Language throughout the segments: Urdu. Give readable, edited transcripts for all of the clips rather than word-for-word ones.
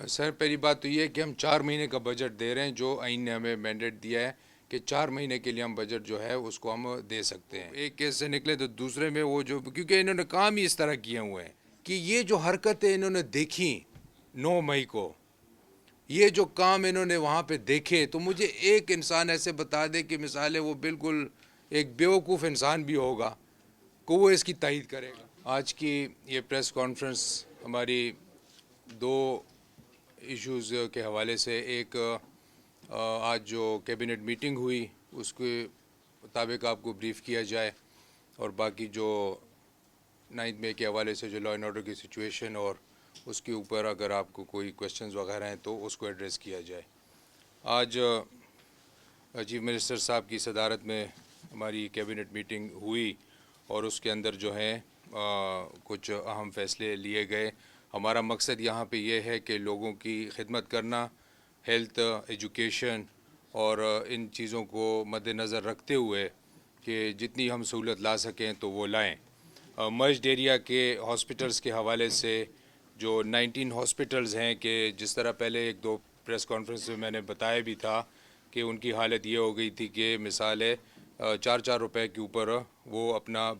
سر پہلی بات تو یہ ہے کہ ہم 4 مہینے کا بجٹ دے رہے ہیں، جو آئین نے ہمیں مینڈیٹ دیا ہے کہ 4 مہینے کے لیے ہم بجٹ جو ہے اس کو ہم دے سکتے ہیں۔ ایک کیس سے نکلے تو دوسرے میں وہ جو، کیونکہ انہوں نے کام ہی اس طرح کیے ہوئے ہیں کہ یہ جو حرکتیں انہوں نے دیکھی 9 مئی کو، یہ جو کام انہوں نے وہاں پہ دیکھے، تو مجھے ایک انسان ایسے بتا دے کہ مثال ہے وہ بالکل ایک بیوقوف انسان بھی ہوگا کہ وہ اس کی تائید کرے گا۔ آج کی یہ پریس کانفرنس ہماری دو ایشوز کے حوالے سے، ایک آج جو کیبنٹ میٹنگ ہوئی اس کے مطابق آپ کو بریف کیا جائے، اور باقی جو 9 مئی کے حوالے سے جو لا اینڈ آرڈر کی سچویشن اور اس کے اوپر اگر آپ کو کوئی کویشچنز وغیرہ ہیں تو اس کو ایڈریس کیا جائے۔ آج چیف منسٹر صاحب کی صدارت میں ہماری کیبنٹ میٹنگ ہوئی اور اس کے اندر جو ہے کچھ اہم فیصلے لیے گئے۔ ہمارا مقصد یہاں پہ یہ ہے کہ لوگوں کی خدمت کرنا، ہیلتھ، ایجوکیشن اور ان چیزوں کو مد نظر رکھتے ہوئے کہ جتنی ہم سہولت لا سکیں تو وہ لائیں۔ مرجڈ ایریا کے ہاسپٹلز کے حوالے سے جو 19 ہاسپٹلز ہیں، کہ جس طرح پہلے ایک دو پریس کانفرنس میں نے بتایا بھی تھا کہ ان کی حالت یہ ہو گئی تھی کہ مثال ہے 4 روپے کے اوپر وہ اپنا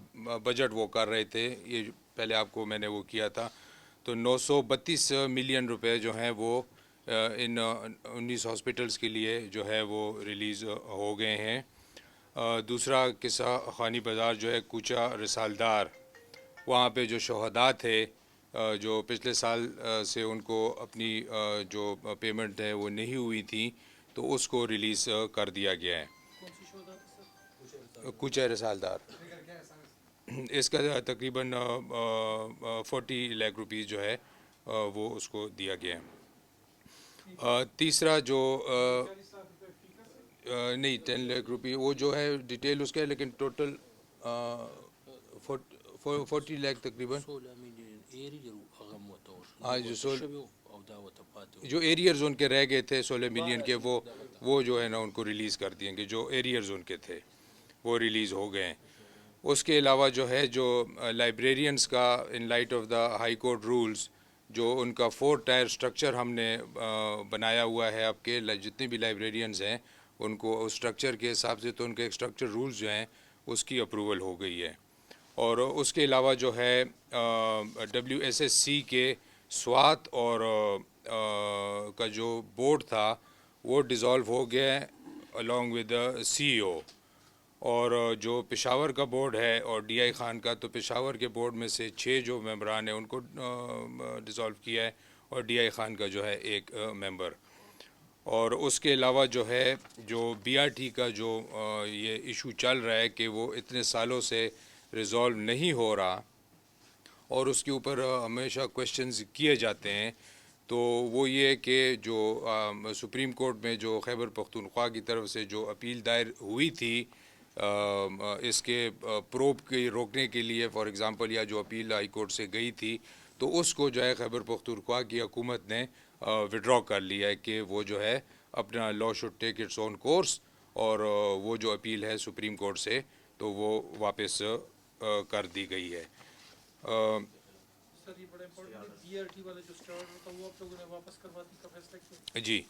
بجٹ وہ کر رہے تھے، یہ پہلے آپ کو میں نے وہ کیا تھا، تو 932 ملین روپے جو ہیں وہ ان 19 ہاسپٹلز کے لیے جو ہے وہ ریلیز ہو گئے ہیں۔ دوسرا قصہ خانی بازار جو ہے کوچہ رسالدار، وہاں پہ جو شہداء تھے جو پچھلے سال سے ان کو اپنی جو پیمنٹ ہے وہ نہیں ہوئی تھی، تو اس کو ریلیز کر دیا گیا ہے۔ کوچہ رسالدار اس کا تقریباً 40 لاکھ روپیز جو ہے وہ اس کو دیا گیا ہے۔ تیسرا جو نہیں 10 لاکھ روپی وہ جو ہے ڈیٹیل اس کا ہے، لیکن ٹوٹل 40 لاکھ تقریباً، ہاں جو ایریئرز ان کے رہ گئے تھے 16 ملین کے، وہ جو ہے نا ان کو ریلیز کر دیے گے، جو ایریئرز ان کے تھے وہ ریلیز ہو گئے ہیں۔ اس کے علاوہ جو ہے جو لائبریرینز کا in light of the high court rules, جو ان کا 4 ٹائر سٹرکچر ہم نے بنایا ہوا ہے، اب کے جتنے بھی لائبریرینز ہیں ان کو اس سٹرکچر کے حساب سے، تو ان کے سٹرکچر رولز جو ہیں اس کی اپروول ہو گئی ہے۔ اور اس کے علاوہ جو ہے WSSC کے سوات اور کا جو بورڈ تھا وہ ڈیزالو ہو گیا ہے along with the CEO، اور جو پشاور کا بورڈ ہے اور DI خان کا، تو پشاور کے بورڈ میں سے 6 جو ممبران ہیں ان کو ڈیزالو کیا ہے، اور DI خان کا جو ہے ایک ممبر۔ اور اس کے علاوہ جو ہے جو BRT کا جو یہ ایشو چل رہا ہے کہ وہ اتنے سالوں سے ریزالو نہیں ہو رہا اور اس کے اوپر ہمیشہ کویشچنز کیے جاتے ہیں، تو وہ یہ کہ جو سپریم کورٹ میں جو خیبر پختونخوا کی طرف سے جو اپیل دائر ہوئی تھی اس کے پروب کے روکنے کے لیے، فار ایگزامپل، یا جو اپیل ہائی کورٹ سے گئی تھی، تو اس کو جو ہے خیبر پختونخوا کی حکومت نے وڈرا کر لیا ہے کہ وہ جو ہے اپنا law should take its own course, اور وہ جو اپیل ہے سپریم کورٹ سے تو وہ واپس کر دی گئی ہے۔ جی،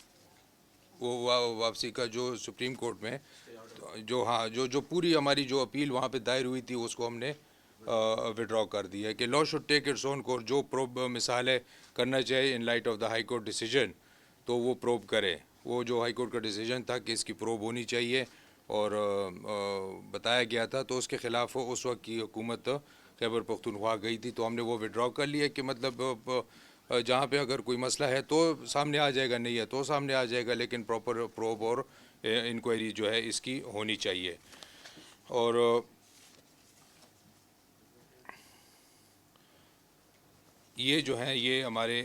وہ واپسی کا جو سپریم کورٹ میں جو جو پوری ہماری جو اپیل وہاں پہ دائر ہوئی تھی اس کو ہم نے وڈرا کر دیا ہے کہ law should take its own course, جو پروب مثال ہے کرنا چاہیے in light of the high court decision, تو وہ پروب کرے۔ وہ جو ہائی کورٹ کا ڈیسیجن تھا کہ اس کی پروب ہونی چاہیے اور بتایا گیا تھا، تو اس کے خلاف اس وقت کی حکومت خیبر پختونخوا گئی تھی، تو ہم نے وہ وڈرا کر لیا کہ مطلب جہاں پہ اگر کوئی مسئلہ ہے تو سامنے آ جائے گا، نہیں ہے تو سامنے آ جائے گا، لیکن پراپر پروب اور انکوائری جو ہے اس کی ہونی چاہیے۔ اور یہ جو ہیں یہ ہمارے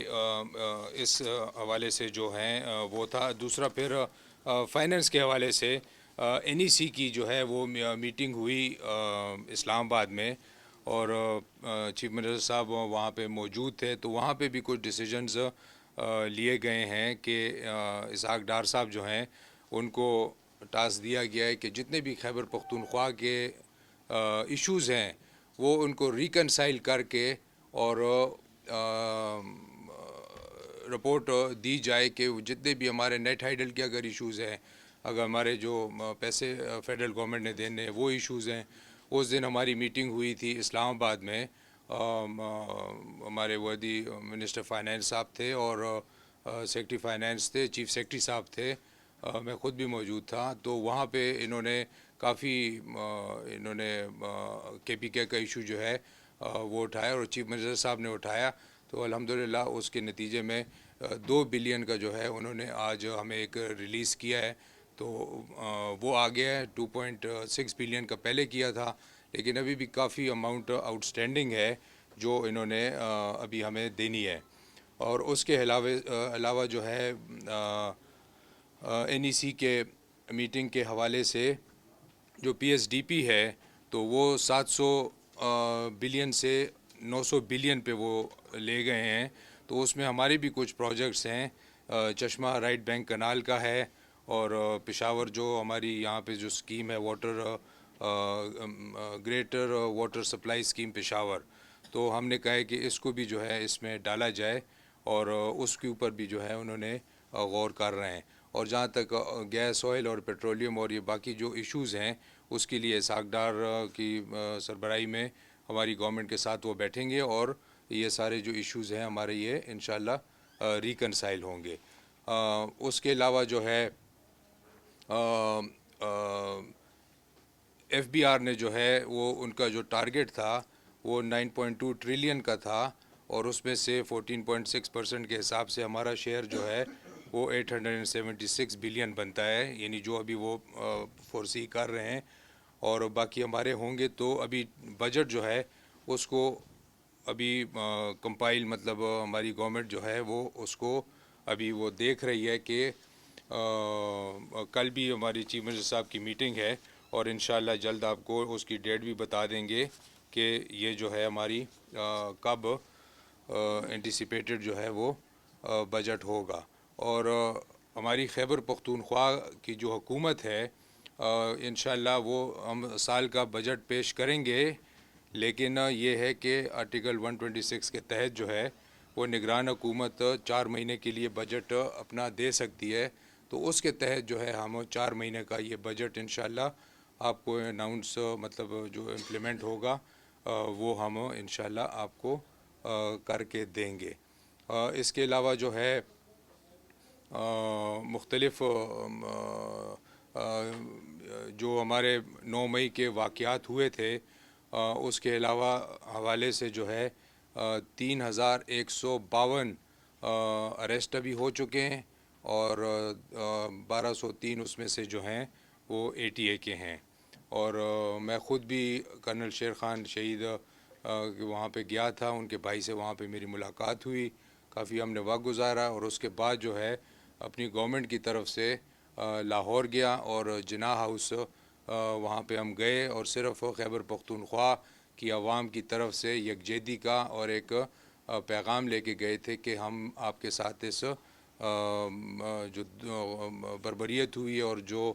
اس حوالے سے جو ہیں وہ تھا۔ دوسرا پھر فائننس کے حوالے سے NEC کی جو ہے وہ میٹنگ ہوئی اسلام آباد میں، اور چیف منسٹر صاحب وہاں پہ موجود تھے، تو وہاں پہ بھی کچھ ڈیسیجنز لیے گئے ہیں کہ اسحاق ڈار صاحب جو ہیں ان کو ٹاسک دیا گیا ہے کہ جتنے بھی خیبر پختونخوا کے ایشوز ہیں وہ ان کو ریکنسائل کر کے اور رپورٹ دی جائے کہ جتنے بھی ہمارے نیٹ ہائیڈل کے اگر ایشوز ہیں، اگر ہمارے جو پیسے فیڈرل گورنمنٹ نے دینے ہیں وہ ایشوز ہیں. اس دن ہماری میٹنگ ہوئی تھی اسلام آباد میں، ہمارے ودی منسٹر فائنانس صاحب تھے اور سیکرٹری فائنانس تھے، چیف سیکرٹری صاحب تھے، میں خود بھی موجود تھا. تو وہاں پہ انہوں نے کافی کے پی کے کا ایشو جو ہے وہ اٹھایا اور چیف منسٹر صاحب نے اٹھایا. تو الحمدللہ اس کے نتیجے میں 2 بلین کا جو ہے انہوں نے آج ہمیں ایک ریلیز کیا ہے. تو وہ آ گیا ہے. 2.6 بلین کا پہلے کیا تھا، لیکن ابھی بھی کافی اماؤنٹ آؤٹ اسٹینڈنگ ہے جو انہوں نے ابھی ہمیں دینی ہے. اور اس کے علاوہ جو ہے این ای سی کے میٹنگ کے حوالے سے جو پی ایس ڈی پی ہے تو وہ 700 بلین سے 900 بلین پہ وہ لے گئے ہیں. تو اس میں ہمارے بھی کچھ پروجیکٹس ہیں. چشمہ رائٹ بینک کنال کا ہے، اور پشاور جو ہماری یہاں پہ جو اسکیم ہے greater water supply scheme Peshawar, تو ہم نے کہا ہے کہ اس کو بھی جو ہے اس میں ڈالا جائے، اور اس کے اوپر بھی جو ہے انہوں نے غور کر رہے ہیں. اور جہاں تک گیس آئل اور پیٹرولیم اور یہ باقی جو ایشوز ہیں اس کے لیے اسحاق ڈار کی سربراہی میں ہماری گورنمنٹ کے ساتھ وہ بیٹھیں گے، اور یہ سارے جو ایشوز ہیں ہمارے یہ انشاءاللہ ریکنسائل ہوں گے. اس کے علاوہ جو ہے ایف بی آر نے جو ہے وہ ان کا جو ٹارگٹ تھا وہ 9.2 ٹریلین کا تھا، اور اس میں سے 14.6% کے حساب سے ہمارا شیئر جو ہے وہ 876 بلین بنتا ہے، یعنی جو ابھی وہ فورسی کر رہے ہیں. اور باقی ہمارے ہوں گے. تو ابھی بجٹ جو ہے اس کو ابھی کمپائل، مطلب ہماری گورنمنٹ جو ہے وہ اس کو ابھی وہ دیکھ رہی ہے کہ کل بھی ہماری چیف منسٹر صاحب کی میٹنگ ہے، اور انشاءاللہ جلد آپ کو اس کی ڈیٹ بھی بتا دیں گے کہ یہ جو ہے ہماری کب انٹیسپیٹڈ جو ہے وہ بجٹ ہوگا. اور ہماری خیبر پختونخوا کی جو حکومت ہے انشاءاللہ وہ ہم سال کا بجٹ پیش کریں گے، لیکن یہ ہے کہ آرٹیکل 126 کے تحت جو ہے وہ نگران حکومت 4 مہینے کے لیے بجٹ اپنا دے سکتی ہے. تو اس کے تحت جو ہے ہم 4 مہینے کا یہ بجٹ انشاءاللہ آپ کو اناؤنس، مطلب جو امپلیمنٹ ہوگا وہ ہم انشاءاللہ آپ کو کر کے دیں گے. اس کے علاوہ جو ہے مختلف جو ہمارے 9 مئی کے واقعات ہوئے تھے اس کے علاوہ حوالے سے جو ہے 3152 اریسٹ ابھی ہو چکے ہیں، اور 1203 اس میں سے جو ہیں وہ اے ٹی اے کے ہیں. اور میں خود بھی کرنل شیر خان شہید وہاں پہ گیا تھا، ان کے بھائی سے وہاں پہ میری ملاقات ہوئی، کافی ہم نے وقت گزارا. اور اس کے بعد جو ہے اپنی گورنمنٹ کی طرف سے لاہور گیا، اور جناح ہاؤس وہاں پہ ہم گئے، اور صرف خیبر پختونخوا کی عوام کی طرف سے یکجہتی کا اور ایک پیغام لے کے گئے تھے کہ ہم آپ کے ساتھ اس جو بربریت ہوئی اور جو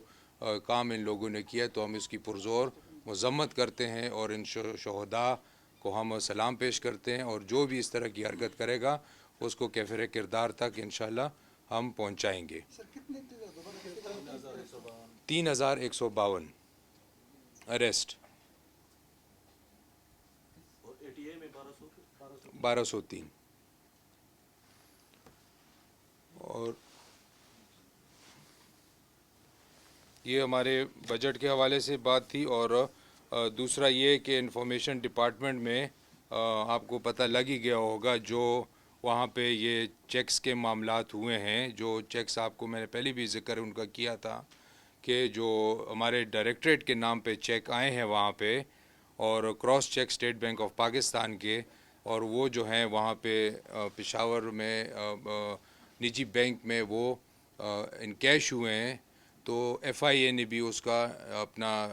کام ان لوگوں نے کیا تو ہم اس کی پرزور مذمت کرتے ہیں، اور ان شہداء کو ہم سلام پیش کرتے ہیں، اور جو بھی اس طرح کی حرکت کرے گا اس کو کیفر کردار تک انشاءاللہ ہم پہنچائیں گے. 3152 اریسٹ، 1203. اور یہ ہمارے بجٹ کے حوالے سے بات تھی. اور دوسرا یہ کہ انفارمیشن ڈپارٹمنٹ میں آپ کو پتہ لگ ہی گیا ہوگا جو وہاں پہ یہ چیکس کے معاملات ہوئے ہیں. جو چیکس آپ کو میں نے پہلے بھی ذکر ان کا کیا تھا کہ جو ہمارے ڈائریکٹریٹ کے نام پہ چیک آئے ہیں وہاں پہ، اور cross check state bank of Pakistan کے، اور وہ جو ہیں وہاں پہ پشاور میں نجی بینک میں وہ انکیش ہوئے ہیں. تو ایف آئی اے نے بھی اس کا اپنا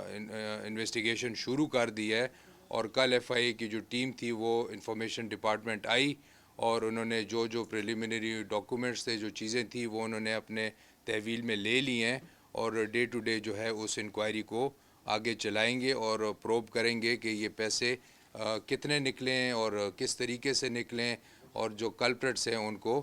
انویسٹیگیشن شروع کر دی ہے، اور کل ایف آئی اے کی جو ٹیم تھی وہ انفارمیشن ڈپارٹمنٹ آئی، اور انہوں نے جو پریلیمنری ڈاکومنٹس تھے، جو چیزیں تھیں وہ انہوں نے اپنے تحویل میں لے لی ہیں، اور ڈے ٹو ڈے جو ہے اس انکوائری کو آگے چلائیں گے اور پروب کریں گے کہ یہ پیسے کتنے نکلیں اور کس طریقے سے نکلیں، اور جو کلپریٹس ہیں ان کو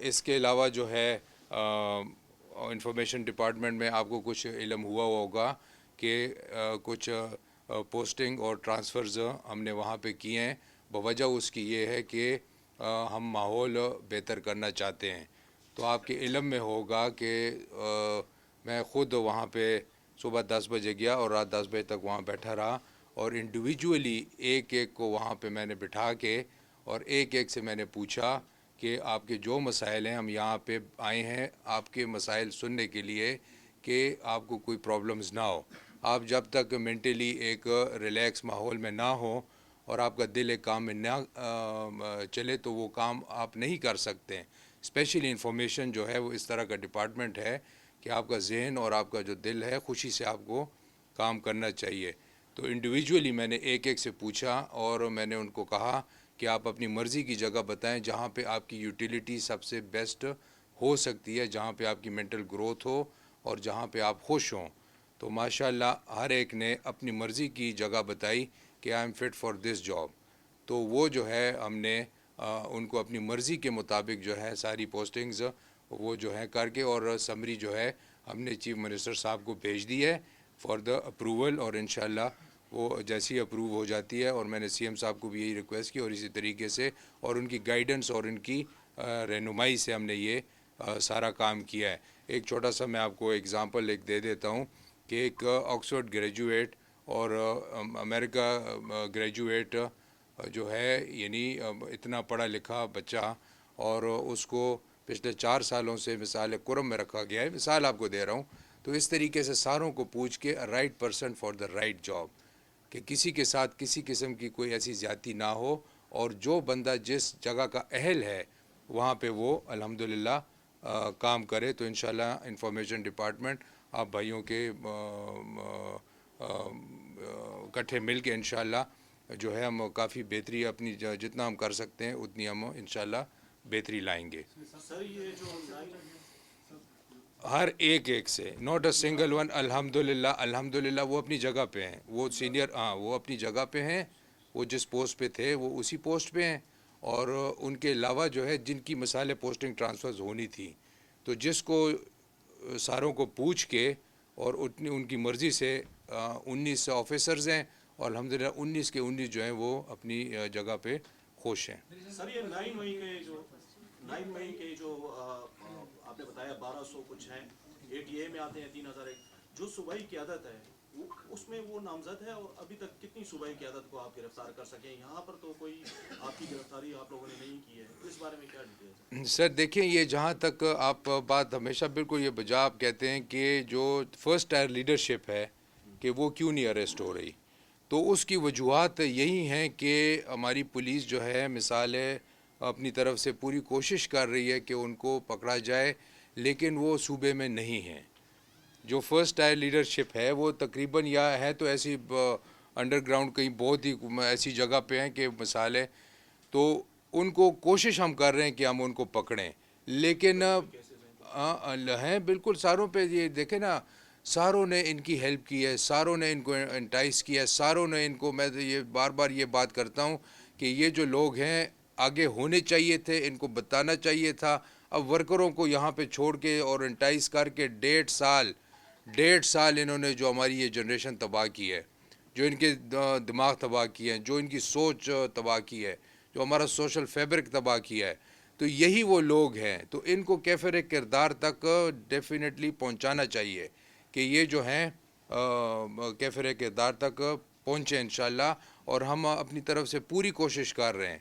اس کے علاوہ جو ہے انفارمیشن ڈپارٹمنٹ میں آپ کو کچھ علم ہوا ہوگا کہ کچھ پوسٹنگ اور ٹرانسفرز ہم نے وہاں پہ کیے ہیں، بوجہ اس کی یہ ہے کہ ہم ماحول بہتر کرنا چاہتے ہیں۔ تو آپ کے علم میں ہوگا کہ میں خود وہاں پہ صبح 10 بجے گیا اور رات 10 بجے تک وہاں بیٹھا رہا، اور انڈیویجولی ایک ایک کو وہاں پہ میں نے بٹھا کے اور ایک ایک سے میں نے پوچھا کہ آپ کے جو مسائل ہیں، ہم یہاں پہ آئے ہیں آپ کے مسائل سننے کے لیے کہ آپ کو کوئی پرابلمز نہ ہو۔ آپ جب تک مینٹلی ایک ریلیکس ماحول میں نہ ہو اور آپ کا دل ایک کام میں نہ چلے تو وہ کام آپ نہیں کر سکتے ہیں۔ اسپیشلی انفارمیشن جو ہے وہ اس طرح کا ڈپارٹمنٹ ہے کہ آپ کا ذہن اور آپ کا جو دل ہے خوشی سے آپ کو کام کرنا چاہیے۔ تو انڈیویجولی میں نے ایک ایک سے پوچھا اور میں نے ان کو کہا کہ آپ اپنی مرضی کی جگہ بتائیں جہاں پہ آپ کی یوٹیلیٹی سب سے بیسٹ ہو سکتی ہے، جہاں پہ آپ کی مینٹل گروتھ ہو اور جہاں پہ آپ خوش ہوں۔ تو ماشاءاللہ ہر ایک نے اپنی مرضی کی جگہ بتائی کہ I am fit for this job. تو وہ جو ہے ہم نے ان کو اپنی مرضی کے مطابق جو ہے ساری پوسٹنگز وہ جو ہے کر کے اور سمری جو ہے ہم نے چیف منسٹر صاحب کو بھیج دی ہے فار دا اپروول، اور انشاءاللہ وہ جیسی اپروو ہو جاتی ہے، اور میں نے سی ایم صاحب کو بھی یہی ریکویسٹ کی اور اسی طریقے سے اور ان کی گائیڈنس اور ان کی رہنمائی سے ہم نے یہ سارا کام کیا ہے۔ ایک چھوٹا سا میں آپ کو اگزامپل ایک دے دیتا ہوں کہ ایک آکسفورڈ گریجویٹ اور امریکہ گریجویٹ جو ہے، یعنی اتنا پڑھا لکھا بچہ، اور اس کو پچھلے 4 سالوں سے مثال کرم میں رکھا گیا ہے، مثال آپ کو دے رہا ہوں۔ تو اس طریقے سے ساروں کو پوچھ کے right person for the right job, کہ کسی کے ساتھ کسی قسم کی کوئی ایسی زیادتی نہ ہو، اور جو بندہ جس جگہ کا اہل ہے وہاں پہ وہ الحمدللہ کام کرے۔ تو انشاءاللہ انفارمیشن ڈپارٹمنٹ آپ بھائیوں کے اکٹھے مل کے انشاءاللہ جو ہے ہم کافی بہتری اپنی جتنا ہم کر سکتے ہیں اتنی ہم انشاءاللہ بہتری لائیں گے سر یہ جو ہر ایک ایک سے، ناٹ اے سنگل ون۔ الحمدللہ وہ اپنی جگہ پہ ہیں، وہ سینئر، وہ اپنی جگہ پہ ہیں، وہ جس پوسٹ پہ تھے وہ اسی پوسٹ پہ ہیں، اور ان کے علاوہ جو ہے جن کی مثال پوسٹنگ ٹرانسفرز ہونی تھی، تو جس کو ساروں کو پوچھ کے اور اتنی ان کی مرضی سے 19 آفیسرز ہیں، اور الحمدللہ 19 کے 19 جو ہیں وہ اپنی جگہ پہ خوش ہیں۔ سر یہ 9 مئی کے جو آپ نے بتایا 1200 کچھ ہیں، 8A میں آتے ہیں 3000 جو صوبائی قیادت ہے اس میں وہ نامزد ہے، اور ابھی تک کتنی صوبائی قیادت کو آپ گرفتار کر سکیں؟ یہاں پر تو کوئی آپ کی گرفتاری آپ لوگوں نے نہیں کی ہے، تو اس بارے میں کیا ڈیٹیلز ہے؟ سر دیکھیں، یہ جہاں تک آپ بات ہمیشہ بالکل یہ بجا آپ کہتے ہیں کہ جو فرسٹ ٹائر لیڈرشپ ہے کہ وہ کیوں نہیں اریسٹ ہو رہی، تو اس کی وجوہات یہی ہیں کہ ہماری پولیس جو ہے مثال ہے اپنی طرف سے پوری کوشش کر رہی ہے کہ ان کو پکڑا جائے، لیکن وہ صوبے میں نہیں ہیں۔ جو فرسٹ ٹائر لیڈرشپ ہے وہ تقریباً یا ہے تو ایسی انڈر گراؤنڈ کہیں بہت ہی ایسی جگہ پہ ہیں کہ مثال ہے، تو ان کو کوشش ہم کر رہے ہیں کہ ہم ان کو پکڑیں، لیکن ہیں بالکل ساروں پہ۔ یہ دیکھیں نا، ساروں نے ان کی ہیلپ کی ہے، ساروں نے ان کو انٹائس کیا ہے، ساروں نے ان کو، میں یہ بار بار یہ بات کرتا ہوں کہ یہ جو لوگ ہیں آگے ہونے چاہیے تھے، ان کو بتانا چاہیے تھا۔ اب ورکروں کو یہاں پہ چھوڑ کے اور انٹائس کر کے 1.5 سال انہوں نے جو ہماری یہ جنریشن تباہ کی ہے، جو ان کے دماغ تباہ کیے ہیں، جو ان کی سوچ تباہ کی ہے، جو ہمارا سوشل فیبرک تباہ کیا ہے، تو یہی وہ لوگ ہیں۔ تو ان کو کیفر کردار تک ڈیفینیٹلی پہنچانا چاہیے کہ یہ جو ہیں کیفر کردار تک پہنچیں انشاءاللہ، اور ہم اپنی طرف سے پوری کوشش کر رہے ہیں۔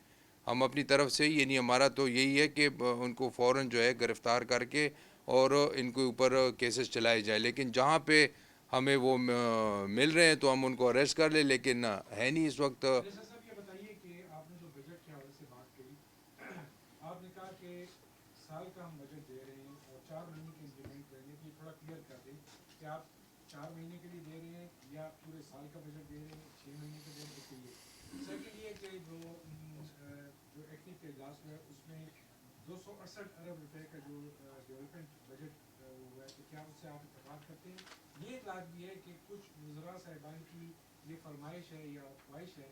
ہم اپنی طرف سے، یعنی ہمارا تو یہی ہے کہ ان کو فوراً جو ہے گرفتار کر کے اور ان کے اوپر کیسز چلائے جائیں، لیکن جہاں پہ ہمیں وہ مل رہے ہیں تو ہم ان کو اریسٹ کر لیں، لیکن ہے نہیں اس وقت۔ صاحب یہ بتائیے کہ آپ نے جو بجٹ کے حوالے سے بات کری، آپ نے کہا کہ سال کا ہم بجٹ دے رہے ہیں اور 4 مہینے کے امپلیمنٹ کریں گے، تو یہ تھوڑا کلیئر کر دیں کہ آپ 4 مہینے کے لیے دے رہے ہیں یا پورے سال کا بجٹ دے رہے ہیں، 6 مہینے کا دے رہے ہیں، اس کے لیے۔ سیکنڈ یہ کہ جو ایکنک کے اجلاس ہوا ہے اس میں 268 ارب روپے کا جو ڈیولپمنٹ بجٹ ہوا ہے، تو کیا اس سے آپ اتفاق کرتے ہیں؟ یہ اطلاع بھی ہے کہ کچھ وزراء صاحبان کی یہ فرمائش ہے یا خواہش ہے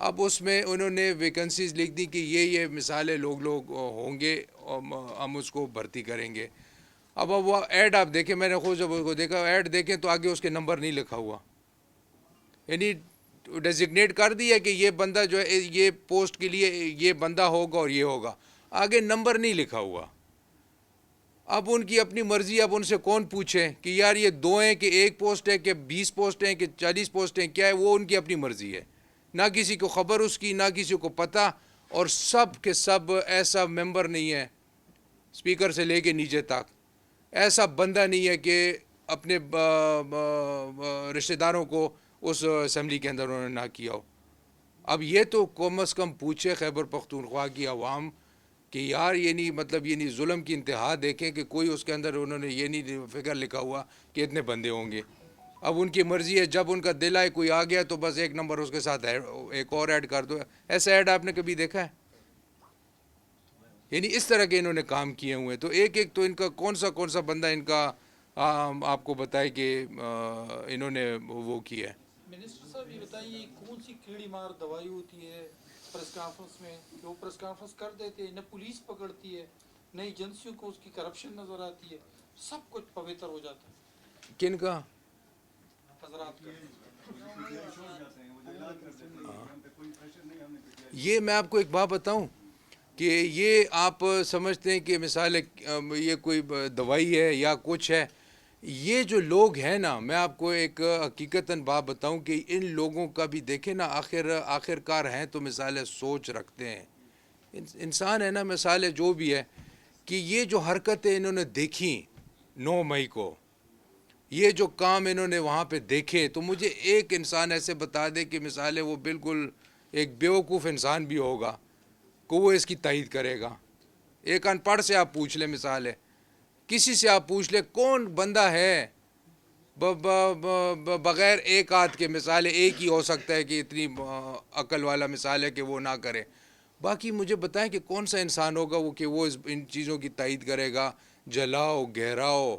اب اس میں انہوں نے ویکنسیز لکھ دی کہ یہ مثالیں لوگ ہوں گے اور ہم اس کو بھرتی کریں گے. اب وہ ایڈ آپ دیکھیں, میں نے خود جب اس کو دیکھا ایڈ دیکھیں تو آگے اس کے نمبر نہیں لکھا ہوا, یعنی ڈیزگنیٹ کر دیا کہ یہ بندہ جو ہے یہ پوسٹ کے لیے یہ بندہ ہوگا اور یہ ہوگا, آگے نمبر نہیں لکھا ہوا. اب ان کی اپنی مرضی, اب ان سے کون پوچھے کہ یار یہ 2 ہیں کہ 1 پوسٹ ہے کہ 20 پوسٹ ہیں کہ 40 پوسٹ ہیں, کیا ہے وہ ان کی اپنی مرضی ہے, نہ کسی کو خبر اس کی, نہ کسی کو پتہ. اور سب کے سب ایسا ممبر نہیں ہے اسپیکر سے لے کے نیچے تک, ایسا بندہ نہیں ہے کہ اپنے رشتہ داروں کو اس اسمبلی کے اندر انہوں نے نہ کیا ہو. اب یہ تو کم از کم پوچھے خیبر پختونخوا کی عوام کہ یار یہ نہیں مطلب یہ نہیں ظلم کی انتہا دیکھیں کہ کوئی اس کے اندر انہوں نے یہ نہیں فگر لکھا ہوا کہ اتنے بندے ہوں گے. اب ان کی مرضی ہے, جب ان کا دل آئے کوئی آ گیا تو بس 1 نمبر اس کے ساتھ ایک اور ایڈ کر دو. ایسا ایڈ آپ نے کبھی دیکھا ہے؟ یعنی اس طرح کے انہوں نے کام کیے ہوئے. تو ایک تو ان کا کون سا بندہ ان کا آپ کو بتائے کہ انہوں نے وہ کیا ہے. منسٹر صاحب یہ بتائیں یہ کون سی کیڑی مار دوائی ہوتی ہے پریس کانفرنس میں کہ وہ پریس کانفرنس کر دیتے ہیں, نہ پولیس پکڑتی ہے, نہ ایجنسیوں کو اس کی کرپشن نظر آتی ہے, سب کچھ پوتر ہو جاتا ہے. کن کا؟ حضرات کا. یہ میں آپ کو ایک بات بتاؤں کہ یہ آپ سمجھتے ہیں کہ مثال یہ کوئی دوائی ہے یا کچھ ہے. یہ جو لوگ ہیں نا, میں آپ کو ایک حقیقتاً بات بتاؤں کہ ان لوگوں کا بھی دیکھیں نا آخر کار ہیں تو مثالیں سوچ رکھتے ہیں, انسان ہے نا, مثالیں جو بھی ہے کہ یہ جو حرکتیں انہوں نے دیکھیں 9 مئی کو, یہ جو کام انہوں نے وہاں پہ دیکھے, تو مجھے ایک انسان ایسے بتا دے کہ مثالیں وہ بالکل ایک بیوقوف انسان بھی ہوگا کہ وہ اس کی تائید کرے گا. ایک ان پڑھ سے آپ پوچھ لیں, مثال ہے کسی سے آپ پوچھ لیں کون بندہ ہے بغیر ایک آدھ کے, مثال ہے ایک ہی ہو سکتا ہے کہ اتنی عقل والا مثال ہے کہ وہ نہ کرے. باقی مجھے بتائیں کہ کون سا انسان ہوگا وہ کہ وہ ان چیزوں کی تائید کرے گا. جلاؤ گہراؤ,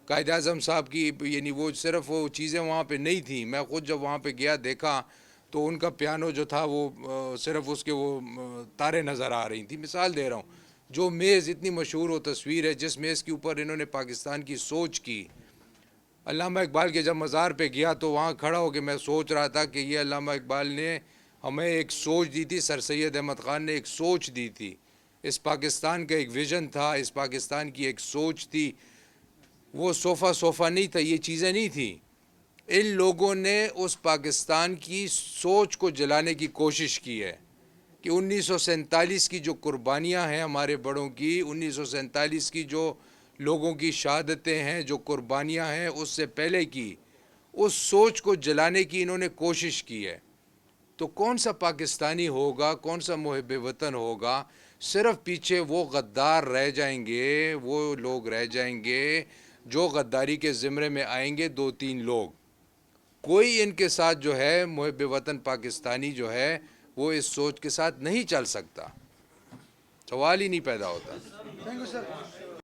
قائد اعظم صاحب کی یعنی وہ صرف وہ چیزیں وہاں پہ نہیں تھیں. میں خود جب وہاں پہ گیا دیکھا تو ان کا پیانو جو تھا وہ صرف اس کے وہ تاریں نظر آ رہی تھیں. مثال دے رہا ہوں, جو میز اتنی مشہور و تصویر ہے جس میز کے اوپر انہوں نے پاکستان کی سوچ کی. علامہ اقبال کے جب مزار پہ گیا تو وہاں کھڑا ہو کے میں سوچ رہا تھا کہ یہ علامہ اقبال نے ہمیں ایک سوچ دی تھی, سر سید احمد خان نے ایک سوچ دی تھی, اس پاکستان کا ایک ویژن تھا, اس پاکستان کی ایک سوچ تھی. وہ صوفہ نہیں تھا, یہ چیزیں نہیں تھیں. ان لوگوں نے اس پاکستان کی سوچ کو جلانے کی کوشش کی ہے کہ 1947 کی جو قربانیاں ہیں ہمارے بڑوں کی, 1947 کی جو لوگوں کی شہادتیں ہیں, جو قربانیاں ہیں اس سے پہلے کی, اس سوچ کو جلانے کی انہوں نے کوشش کی ہے. تو کون سا پاکستانی ہوگا, کون سا محب وطن ہوگا؟ صرف پیچھے وہ غدار رہ جائیں گے, وہ لوگ رہ جائیں گے جو غداری کے زمرے میں آئیں گے, 2-3 لوگ. کوئی ان کے ساتھ جو ہے محب وطن پاکستانی جو ہے وہ اس سوچ کے ساتھ نہیں چل سکتا, سوال ہی نہیں پیدا ہوتا. Thank you sir.